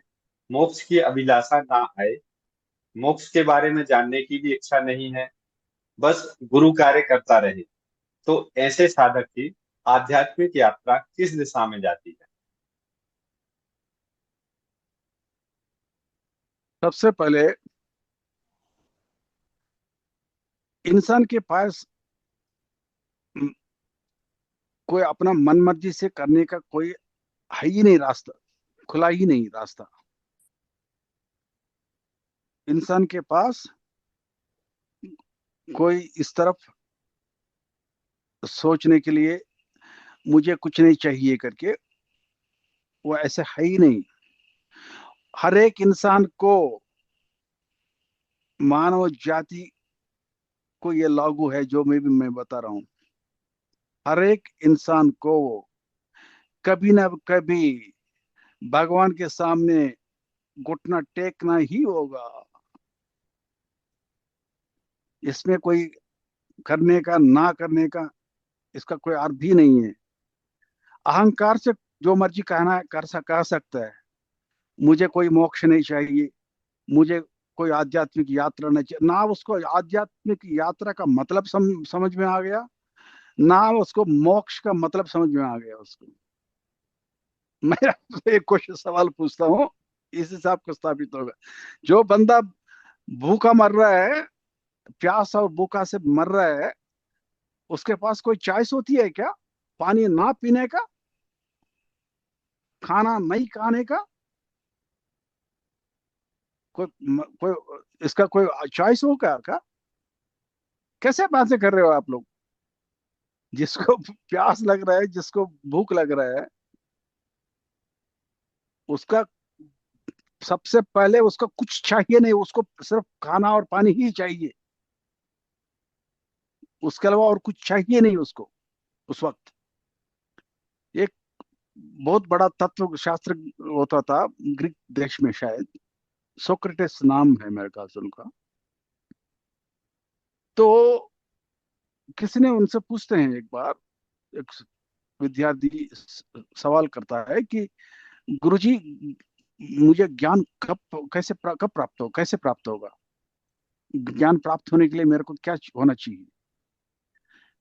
मोक्ष की अभिलाषा ना आए, मोक्ष के बारे में जानने की भी इच्छा नहीं है, बस गुरु कार्य करता रहे, तो ऐसे साधक की आध्यात्मिक यात्रा किस दिशा में जाती है? सबसे पहले इंसान के पास कोई अपना मन मर्जी से करने का कोई है ही नहीं रास्ता, खुला ही नहीं रास्ता। इंसान के पास कोई इस तरफ सोचने के लिए मुझे कुछ नहीं चाहिए करके, वो ऐसे है ही नहीं। हर एक इंसान को, मानव जाति को ये लागू है जो मैं बता रहा हूं। हर एक इंसान को कभी ना कभी भगवान के सामने घुटना टेकना ही होगा। इसमें कोई करने का ना करने का इसका कोई अर्थ ही नहीं है। अहंकार से जो मर्जी कहना है कह सकता है, मुझे कोई मोक्ष नहीं चाहिए, मुझे कोई आध्यात्मिक यात्रा नहीं चाहिए। ना उसको आध्यात्मिक यात्रा का मतलब समझ में आ गया, ना उसको मोक्ष का मतलब समझ में आ गया उसको। मैं आपसे एक क्वेश्चन सवाल पूछता हूँ, इस हिसाब को स्थापित होगा। जो बंदा भूखा मर रहा है, प्यास और भूखा से मर रहा है, उसके पास कोई चॉइस होती है क्या? पानी ना पीने का, खाना नहीं खाने का, कोई इसका कोई चॉइस होगा क्या? कैसे बातें कर रहे हो आप लोग? जिसको प्यास लग रहा है, जिसको भूख लग रहा है, उसका सबसे पहले उसको कुछ चाहिए नहीं, उसको सिर्फ खाना और पानी ही चाहिए, उसके अलावा और कुछ चाहिए नहीं उसको उस वक्त। एक बहुत बड़ा तत्व शास्त्र होता था ग्रीक देश में, शायद सोक्रेटिस नाम है मेरे ख्याल से उनका। तो किसी ने उनसे पूछते हैं एक बार, एक विद्यार्थी सवाल करता है कि गुरुजी, मुझे ज्ञान कब प्राप्त हो, कैसे प्राप्त होगा? ज्ञान प्राप्त होने के लिए मेरे को क्या होना चाहिए?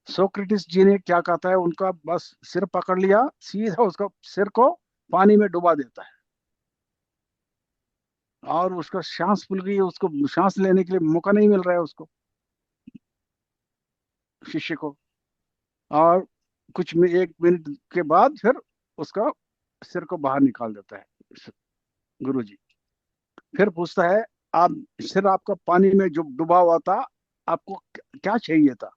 सोक्रेटिस जी ने क्या कहता है, उनका बस सिर पकड़ लिया, सीधा उसका सिर को पानी में डुबा देता है, और उसका सांस फूल गई, उसको सांस लेने के लिए मौका नहीं मिल रहा है उसको, शिष्य को। और एक मिनट के बाद फिर उसका सिर को बाहर निकाल देता है गुरु जी। फिर पूछता है, आप सिर आपका पानी में जो डूबा हुआ था, आपको क्या चाहिए था?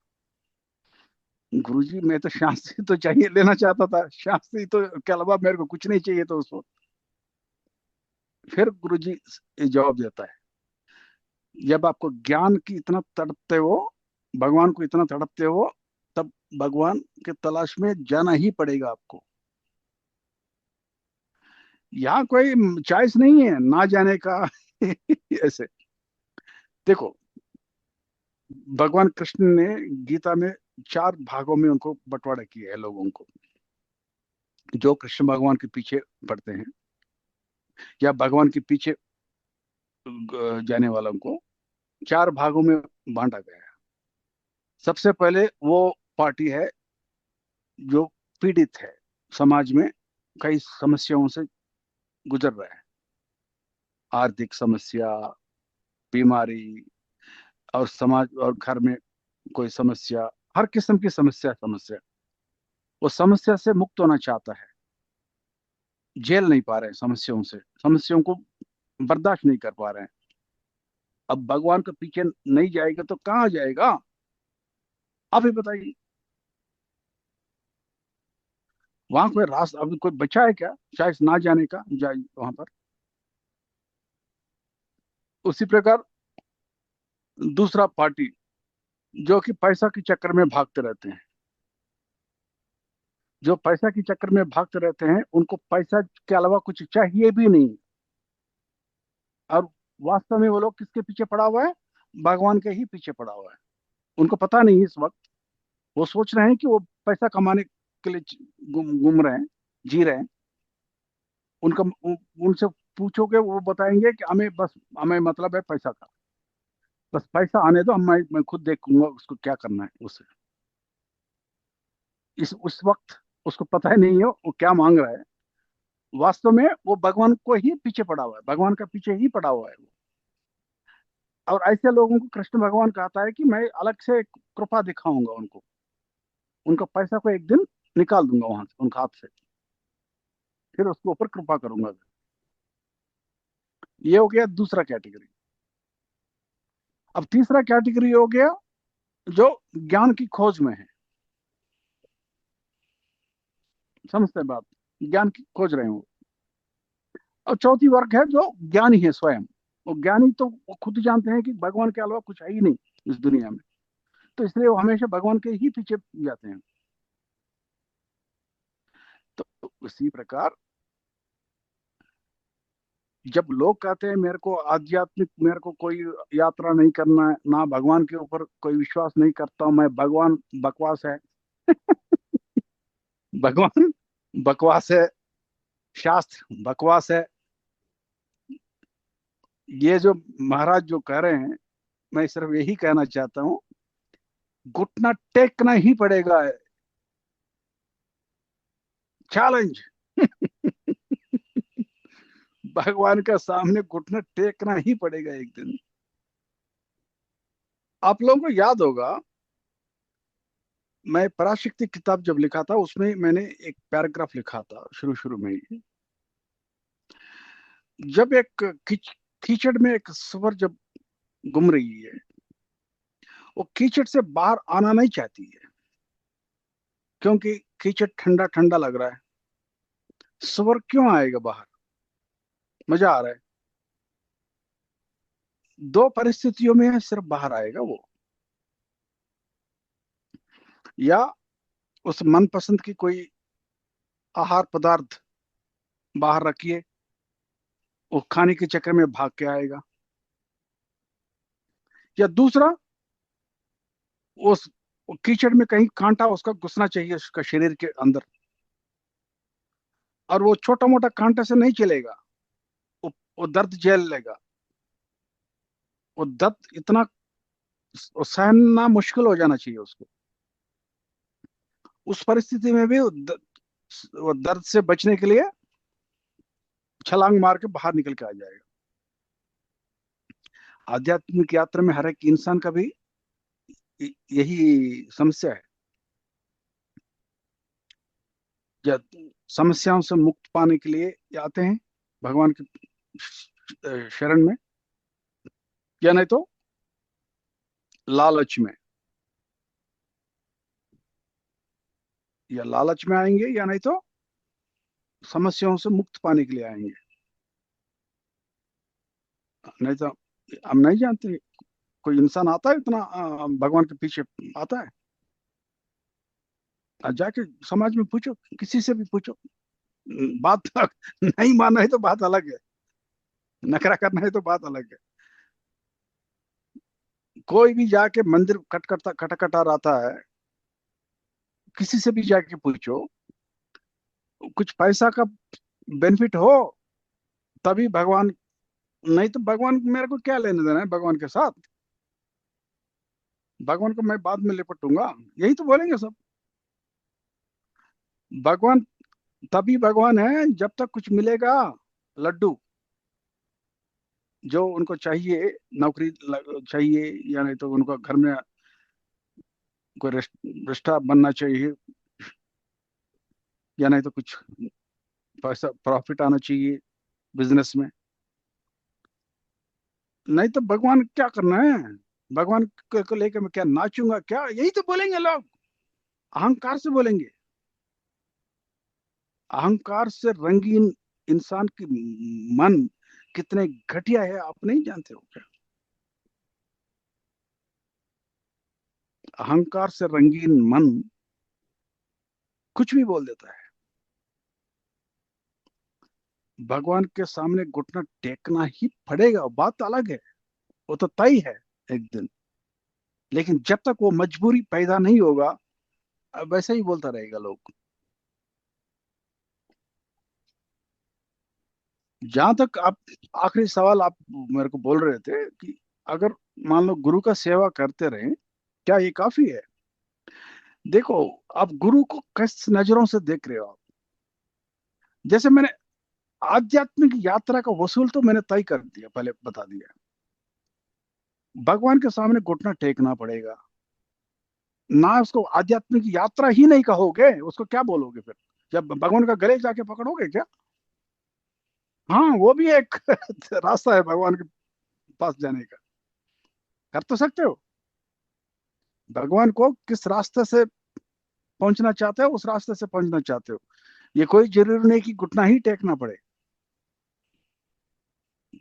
गुरुजी, मैं तो शांति तो चाहिए लेना चाहता था, शांति तो के अलावा मेरे को कुछ नहीं चाहिए तो उस वक्त। फिर गुरुजी जवाब देता है, जब आपको ज्ञान की इतना तड़पते हो, भगवान को इतना तड़पते हो, तब भगवान के तलाश में जाना ही पड़ेगा आपको। यहाँ कोई चॉइस नहीं है ना जाने का। ऐसे देखो, भगवान कृष्ण ने गीता में 4 भागों में उनको बंटवारा किया है लोगों को। जो कृष्ण भगवान के पीछे पड़ते हैं या भगवान के पीछे जाने वालों को 4 भागों में बांटा गया है। सबसे पहले वो पार्टी है जो पीड़ित है, समाज में कई समस्याओं से गुजर रहा है। आर्थिक समस्या, बीमारी, और समाज और घर में कोई समस्या, हर किस्म की समस्या वो समस्या से मुक्त होना चाहता है। झेल नहीं पा रहे हैं समस्याओं से, समस्याओं को बर्दाश्त नहीं कर पा रहे हैं। अब भगवान के पीछे नहीं जाएगा तो कहाँ जाएगा? आप ही बताइए। वहां कोई रास्ता अभी कोई बचा है क्या शायद ना जाने का, जाए वहां पर? उसी प्रकार दूसरा पार्टी जो कि पैसा के चक्कर में भागते रहते हैं, जो पैसा के चक्कर में भागते रहते हैं, उनको पैसा के अलावा कुछ चाहिए भी नहीं। और वास्तव में वो लोग किसके पीछे पड़ा हुआ है? भगवान के ही पीछे पड़ा हुआ है। उनको पता नहीं इस वक्त। वो सोच रहे हैं कि वो पैसा कमाने के लिए घूम रहे हैं, जी रहे हैं। उनका उनसे पूछोगे वो बताएंगे कि हमें मतलब है पैसा का, बस पैसा आने दो, मैं खुद देखूंगा उसको क्या करना है उससे। उस वक्त उसको पता ही नहीं है वो क्या मांग रहा है। वास्तव में वो भगवान को ही पीछे पड़ा हुआ है, भगवान का पीछे ही पड़ा हुआ है वो। और ऐसे लोगों को कृष्ण भगवान कहता है कि मैं अलग से कृपा दिखाऊंगा उनको, उनका पैसा को एक दिन निकाल दूंगा वहां से, उनके हाथ से, फिर उसके ऊपर कृपा करूंगा। ये हो गया दूसरा कैटेगरी। अब तीसरा कैटेगरी हो गया जो ज्ञान की खोज में है। समझते हैं बात? ज्ञान की खोज रहे हो। और चौथी वर्ग है जो ज्ञानी है स्वयं। वो ज्ञानी तो वो खुद जानते हैं कि भगवान के अलावा कुछ है ही नहीं इस दुनिया में, तो इसलिए वो हमेशा भगवान के ही पीछे जाते हैं। तो उसी प्रकार जब लोग कहते हैं मेरे को आध्यात्मिक, मेरे को कोई यात्रा नहीं करना है, ना भगवान के ऊपर कोई विश्वास नहीं करता हूं मैं, भगवान बकवास है। भगवान बकवास है, शास्त्र बकवास है, ये जो महाराज जो कह रहे हैं, मैं सिर्फ यही कहना चाहता हूँ, घुटना टेकना ही पड़ेगा। चैलेंज। भगवान का सामने घुटना टेकना ही पड़ेगा एक दिन। आप लोगों को याद होगा, मैं पराशक्ति किताब जब लिखा था उसमें मैंने एक पैराग्राफ लिखा था शुरू शुरू में ही। जब एक कीचड़ में एक सुअर जब घूम रही है, वो कीचड़ से बाहर आना नहीं चाहती है क्योंकि कीचड़ ठंडा ठंडा लग रहा है। सुअर क्यों आएगा बाहर? मजा आ रहा है। 2 परिस्थितियों में सिर्फ बाहर आएगा वो, या उस मनपसंद की कोई आहार पदार्थ बाहर रखिए, वो खाने के चक्कर में भाग के आएगा, या दूसरा उस कीचड़ में कहीं कांटा उसका घुसना चाहिए उसका शरीर के अंदर, और वो छोटा मोटा कांटे से नहीं चलेगा, वो दर्द झेल लेगा। वो दर्द इतना सहना मुश्किल हो जाना चाहिए उसको। उस परिस्थिति में भी वो दर्द से बचने के लिए छलांग मार के बाहर निकल के आ जाएगा। आध्यात्मिक यात्रा में हर एक इंसान का भी यही समस्या है। जब समस्याओं से मुक्त पाने के लिए आते हैं भगवान के शरण में, या नहीं तो लालच में, या लालच में आएंगे, या नहीं तो समस्याओं से मुक्त पाने के लिए आएंगे। नहीं तो हम नहीं जानते कोई इंसान आता है इतना भगवान के पीछे आता है? जाके समाज में पूछो, किसी से भी पूछो। बात नहीं मानना है तो बात अलग है, नखरा करना है तो बात अलग है। कोई भी जाके मंदिर खटखटा खटखटा रहता है, किसी से भी जाके पूछो, कुछ पैसा का बेनिफिट हो तभी भगवान, नहीं तो भगवान मेरे को क्या लेने देना है भगवान के साथ, भगवान को मैं बाद में लिपटूंगा, यही तो बोलेंगे सब। भगवान तभी भगवान है जब तक कुछ मिलेगा, लड्डू जो उनको चाहिए, नौकरी चाहिए, या नहीं तो उनको घर में कोई रेस्टोरेंट बनना चाहिए, या नहीं तो कुछ पैसा प्रॉफिट आना चाहिए बिजनेस में। नहीं तो भगवान क्या करना है, भगवान को लेकर मैं क्या नाचूंगा क्या, यही तो बोलेंगे लोग, अहंकार से बोलेंगे। अहंकार से रंगीन इंसान की मन कितने घटिया है आप नहीं जानते हो क्या? अहंकार से रंगीन मन कुछ भी बोल देता है। भगवान के सामने घुटना टेकना ही पड़ेगा, बात अलग है, वो तो तय है एक दिन। लेकिन जब तक वो मजबूरी पैदा नहीं होगा, वैसे ही बोलता रहेगा लोग। जहां तक आप, आखिरी सवाल आप मेरे को बोल रहे थे कि अगर मान लो गुरु का सेवा करते रहे, क्या ये काफी है? देखो, आप गुरु को किस नजरों से देख रहे हो आप? जैसे मैंने आध्यात्मिक यात्रा का वसूल तो मैंने तय कर दिया, पहले बता दिया। भगवान के सामने घुटना टेकना पड़ेगा। ना उसको आध्यात्मिक यात्रा ही नहीं कहोगे, उसको क्या बोलोगे फिर? जब भगवान का गले जाके पकड़ोगे क्या? हाँ, वो भी एक रास्ता है भगवान के पास जाने का, कर तो सकते हो। भगवान को किस रास्ते से पहुंचना चाहते हो, उस रास्ते से पहुंचना चाहते हो। ये कोई जरूरी नहीं कि घुटना ही टेकना पड़े।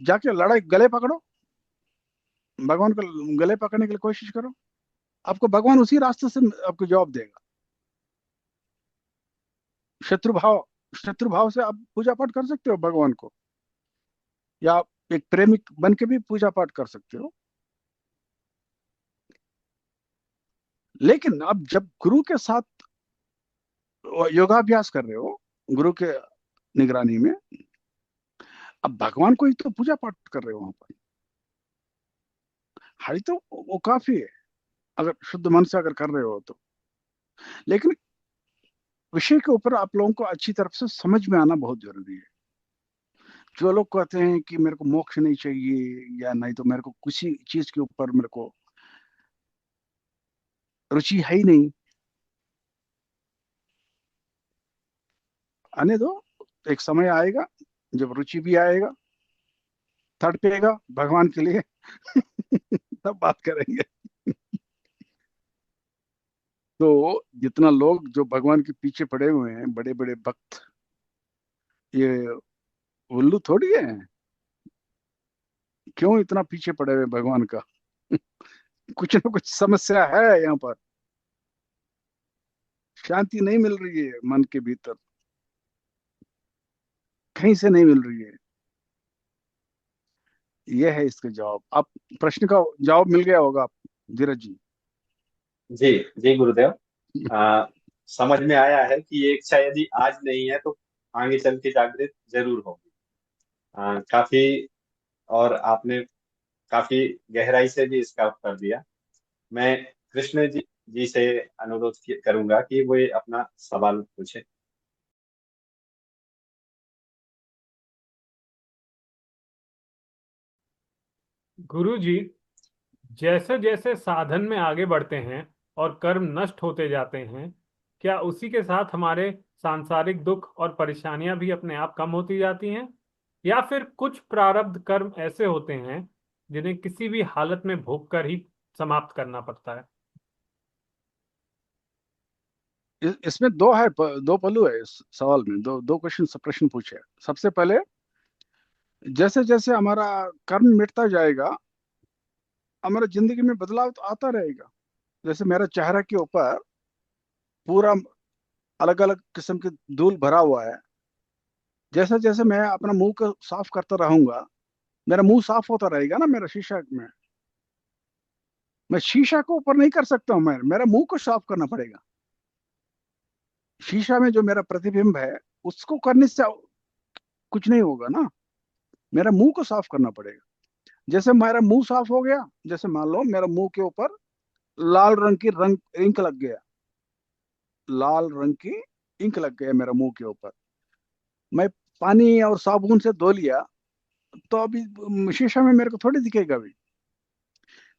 जाके लड़ाई, गले पकड़ो, भगवान को गले पकड़ने के लिए कोशिश करो, आपको भगवान उसी रास्ते से आपको जवाब देगा। शत्रु भाव, शत्रु भाव से आप पूजा पाठ कर सकते हो भगवान को, या आप एक प्रेमिक बन के भी पूजा पाठ कर सकते हो। लेकिन अब जब गुरु के साथ योगाभ्यास कर रहे हो, गुरु के निगरानी में, अब भगवान को ही तो पूजा पाठ कर रहे हो वहां पर, हाई तो वो काफी है अगर शुद्ध मन से अगर कर रहे हो तो। लेकिन विषय के ऊपर आप लोगों को अच्छी तरफ से समझ में आना बहुत जरूरी है। जो लोग कहते हैं कि मेरे को मोक्ष नहीं चाहिए, या नहीं तो मेरे को किसी चीज के ऊपर मेरे को रुचि है ही नहीं, आने दो, एक समय आएगा जब रुचि भी आएगा, तड़पेगा भगवान के लिए तब बात करेंगे। तो जितना लोग जो भगवान के पीछे पड़े हुए हैं, बड़े बड़े भक्त, ये उल्लू थोड़ी है। क्यों इतना पीछे पड़े हुए भगवान का? कुछ ना कुछ समस्या है यहाँ पर, शांति नहीं मिल रही है मन के भीतर, कहीं से नहीं मिल रही है। ये है इसका जवाब। आप प्रश्न का जवाब मिल गया होगा आप, धीरज जी? जी जी गुरुदेव, समझ में आया है कि ये इच्छा यदि आज नहीं है तो आगे चल के जागृत जरूर होगी। काफी, और आपने काफी गहराई से भी इसका उत्तर दिया। मैं कृष्ण जी से अनुरोध करूंगा कि वो ये अपना सवाल पूछे। गुरु जी, जैसे जैसे साधन में आगे बढ़ते हैं और कर्म नष्ट होते जाते हैं, क्या उसी के साथ हमारे सांसारिक दुख और परेशानियां भी अपने आप कम होती जाती हैं, या फिर कुछ प्रारब्ध कर्म ऐसे होते हैं जिन्हें किसी भी हालत में भोग कर ही समाप्त करना पड़ता है? इसमें दो है, दो पहलू है इस सवाल में, दो दो प्रश्न पूछे। सबसे पहले, जैसे जैसे हमारा कर्म मिटता जाएगा, हमारे जिंदगी में बदलाव तो आता रहेगा। जैसे मेरा चेहरा के ऊपर पूरा अलग अलग किस्म के धूल भरा हुआ है, जैसे जैसे मैं अपना मुंह को साफ करता रहूंगा, मेरा मुंह साफ होता रहेगा ना। मेरा शीशा में, मैं शीशा को ऊपर नहीं कर सकता हूँ, मैं मेरा मुंह को साफ करना पड़ेगा। शीशा में जो मेरा प्रतिबिंब है उसको करने से कुछ नहीं होगा ना, मेरा मुंह को साफ करना पड़ेगा। जैसे मेरा मुंह साफ हो गया, जैसे मान लो मेरा मुंह के ऊपर लाल रंग की रंग इंक लग गया, लाल रंग की इंक लग गया मेरा मुंह के ऊपर, मैं पानी और साबुन से धो लिया, तो अभी शीशा में मेरे को थोड़ी दिखेगा अभी।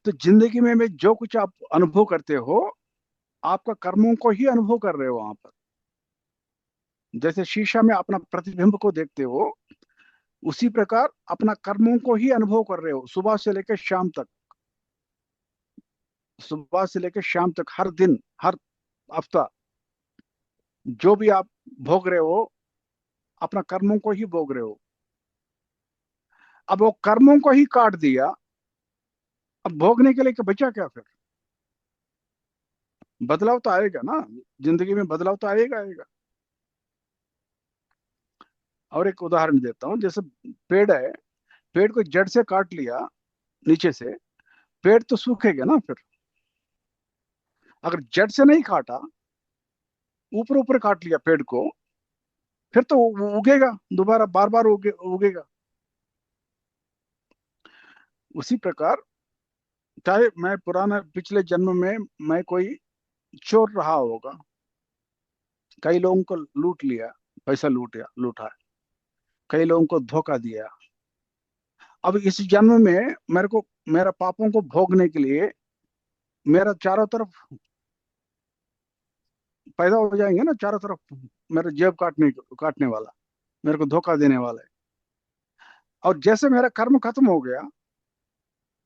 तो जिंदगी में जो कुछ आप अनुभव करते हो, आपका कर्मों को ही अनुभव कर रहे हो वहां पर। जैसे शीशा में अपना प्रतिबिंब को देखते हो, उसी प्रकार अपना कर्मों को ही अनुभव कर रहे हो, सुबह से लेकर शाम तक, सुबह से लेकर शाम तक, हर दिन, हर हफ्ता, जो भी आप भोग रहे हो, अपना कर्मों को ही भोग रहे हो। अब वो कर्मों को ही काट दिया, अब भोगने के लिए बचा क्या फिर? बदलाव तो आएगा ना, जिंदगी में बदलाव तो आएगा आएगा। और एक उदाहरण देता हूँ, जैसे पेड़ है, पेड़ को जड़ से काट लिया नीचे से, पेड़ तो सूखेगा ना फिर। अगर जड़ से नहीं काटा, ऊपर ऊपर काट लिया पेड़ को, फिर तो वो उगेगा दोबारा, बार बार उगेगा। उसी प्रकार, चाहे मैं पुराना पिछले जन्म में मैं कोई चोर रहा होगा, कई लोगों को लूट लिया, पैसा लूटा, कई लोगों को धोखा दिया। अब इस जन्म में मेरे को मेरा पापों को भोगने के लिए मेरा चारों तरफ पैदा हो जाएंगे ना, चारों तरफ मेरा जेब काटने वाला, मेरे को धोखा देने वाला है। और जैसे मेरा कर्म खत्म हो गया,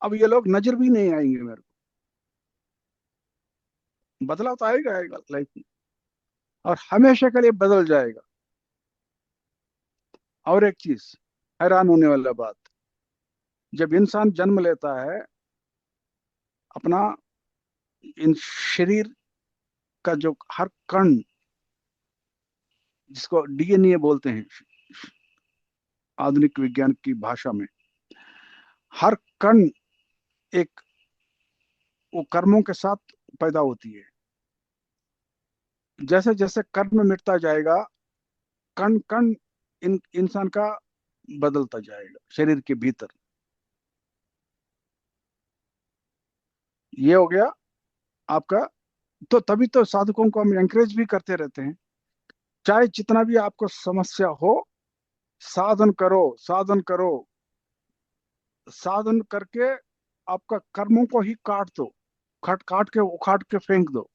अब ये लोग नजर भी नहीं आएंगे मेरे को। बदलाव तो आएगा आएगा लाइफ में, और हमेशा के लिए बदल जाएगा। और एक चीज, हैरान होने वाला बात, जब इंसान जन्म लेता है, अपना इन शरीर का जो हर कण, जिसको डीएनए बोलते हैं आधुनिक विज्ञान की भाषा में, हर कण एक वो कर्मों के साथ पैदा होती है। जैसे जैसे कर्म मिटता जाएगा, कण कण इंसान का बदलता जाएगा शरीर के भीतर। ये हो गया आपका। तो तभी तो साधकों को हम एंकरेज भी करते रहते हैं, चाहे जितना भी आपको समस्या हो, साधन करो, साधन करो, साधन करके आपका कर्मों को ही काट दो, काट काट के उखाड़ के फेंक दो,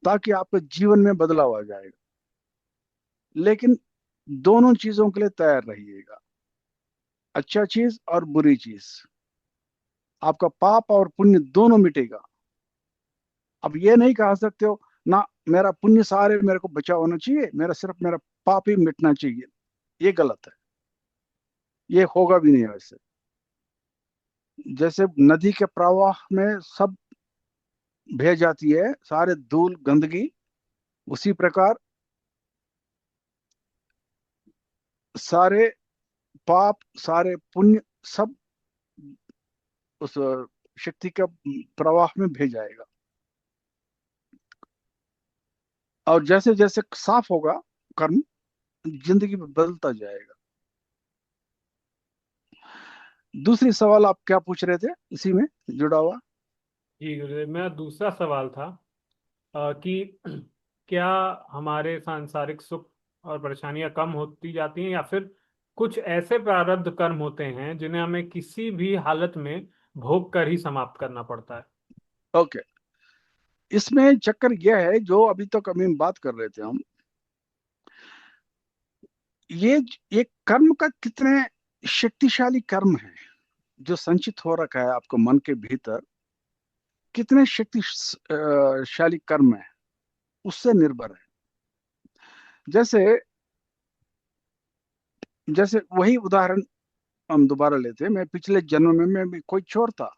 ताकि आपके जीवन में बदलाव आ जाएगा। लेकिन दोनों चीजों के लिए तैयार रहिएगा, अच्छा चीज और बुरी चीज। आपका पाप और पुण्य दोनों मिटेगा। अब ये नहीं कह सकते हो ना, मेरा पुण्य सारे मेरे को बचा होना चाहिए, मेरा सिर्फ मेरा पाप ही मिटना चाहिए, ये गलत है, ये होगा भी नहीं वैसे। जैसे नदी के प्रवाह में सब बह जाती है, सारे धूल गंदगी, उसी प्रकार सारे पाप, सारे पुण्य, सब उस शक्ति के प्रवाह में बह जाएगा। और जैसे जैसे साफ होगा कर्म, जिंदगी में बदलता जाएगा। दूसरी सवाल आप क्या पूछ रहे थे इसी में जुड़ा हुआ? जी गुरुदेव, मेरा दूसरा सवाल था कि क्या हमारे सांसारिक सुख और परेशानियां कम होती जाती हैं, या फिर कुछ ऐसे प्रारब्ध कर्म होते हैं जिन्हें हमें किसी भी हालत में भोग कर ही समाप्त करना पड़ता है। ओके, इसमें चक्कर यह है, जो अभी तक अभी बात कर रहे थे हम, ये कर्म का कितने शक्तिशाली कर्म है जो संचित हो रखा है आपको मन के भीतर, कितने शक्तिशाली कर्म है, उससे निर्भर है। जैसे जैसे वही उदाहरण हम दोबारा लेते हैं, मैं पिछले जन्म में मैं भी कोई चोर था,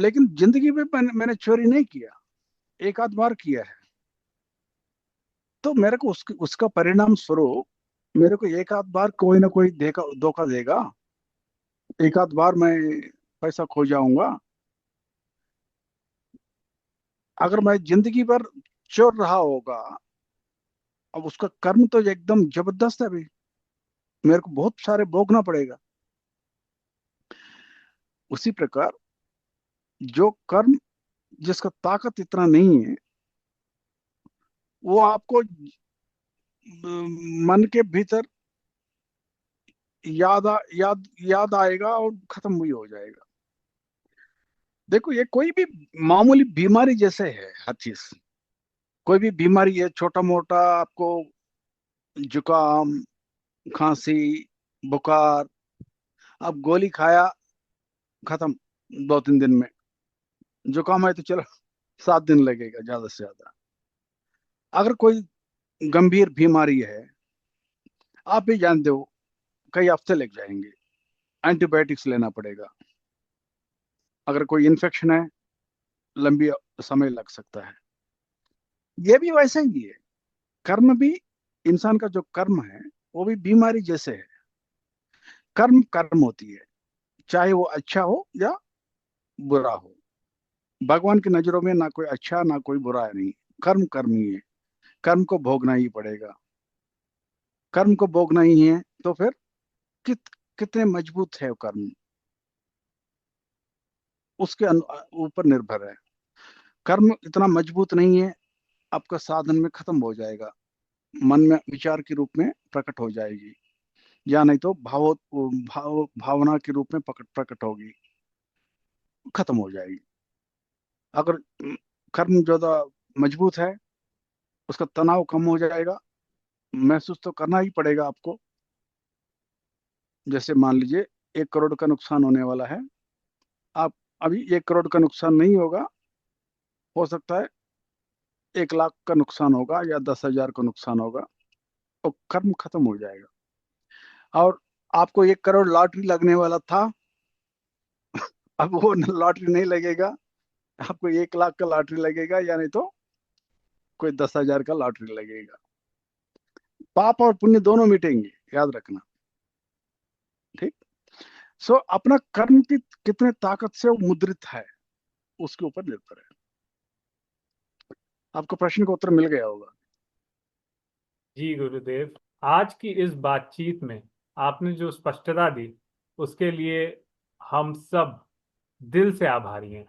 लेकिन जिंदगी में मैंने चोरी नहीं किया, एक आध बार किया है, तो मेरे को उसका परिणाम स्वरूप मेरे को एक आध बार कोई ना कोई धोखा देगा, एक आध बार मैं पैसा खो जाऊंगा। अगर मैं जिंदगी भर चोर रहा होगा, अब उसका कर्म तो एकदम जबरदस्त है भाई, मेरे को बहुत सारे भोगना पड़ेगा। उसी प्रकार जो कर्म जिसका ताकत इतना नहीं है, वो आपको मन के भीतर याद आएगा और खत्म भी हो जाएगा। देखो, ये कोई भी मामूली बीमारी जैसे है हर चीज। कोई भी बीमारी है, छोटा मोटा, आपको जुकाम, खांसी, बुखार, आप गोली खाया, खत्म 2-3 दिन में। जुकाम है तो चलो 7 दिन लगेगा ज्यादा से ज्यादा। अगर कोई गंभीर बीमारी है, आप भी जानते हो, कई हफ्ते लग जाएंगे, एंटीबायोटिक्स लेना पड़ेगा। अगर कोई इन्फेक्शन है, लंबी समय लग सकता है। ये भी वैसा ही है, कर्म भी, इंसान का जो कर्म है वो भी बीमारी जैसे है। कर्म कर्म होती है, चाहे वो अच्छा हो या बुरा हो। भगवान की नजरों में ना कोई अच्छा ना कोई बुरा है, नहीं, कर्म कर्म ही है। कर्म को भोगना ही पड़ेगा। कर्म को भोगना ही है तो फिर कित कितने मजबूत है वो कर्म, उसके ऊपर निर्भर है। कर्म इतना मजबूत नहीं है, आपका साधन में खत्म हो जाएगा, मन में विचार के रूप में प्रकट हो जाएगी, या नहीं तो भावना के रूप में प्रकट होगी, खत्म हो जाएगी। अगर कर्म ज्यादा मजबूत है, उसका तनाव कम हो जाएगा। महसूस तो करना ही पड़ेगा आपको। जैसे मान लीजिए 1 करोड़ का नुकसान होने वाला है, आप अभी 1 करोड़ का नुकसान नहीं होगा, हो सकता है 1 लाख का नुकसान होगा या 10,000 का नुकसान होगा, तो कर्म खत्म हो जाएगा। और आपको 1 करोड़ लॉटरी लगने वाला था, अब वो लॉटरी नहीं लगेगा, आपको 1 लाख का लॉटरी लगेगा, या नहीं तो कोई 10,000 का लॉटरी लगेगा। पाप और पुण्य दोनों मिटेंगे, याद रखना। ठीक। सो अपना कर्म की कितने ताकत से वो मुद्रित है, उसके ऊपर निर्भर है। आपको प्रश्न का उत्तर मिल गया होगा। जी गुरुदेव, आज की इस बातचीत में आपने जो स्पष्टता दी उसके लिए हम सब दिल से आभारी हैं।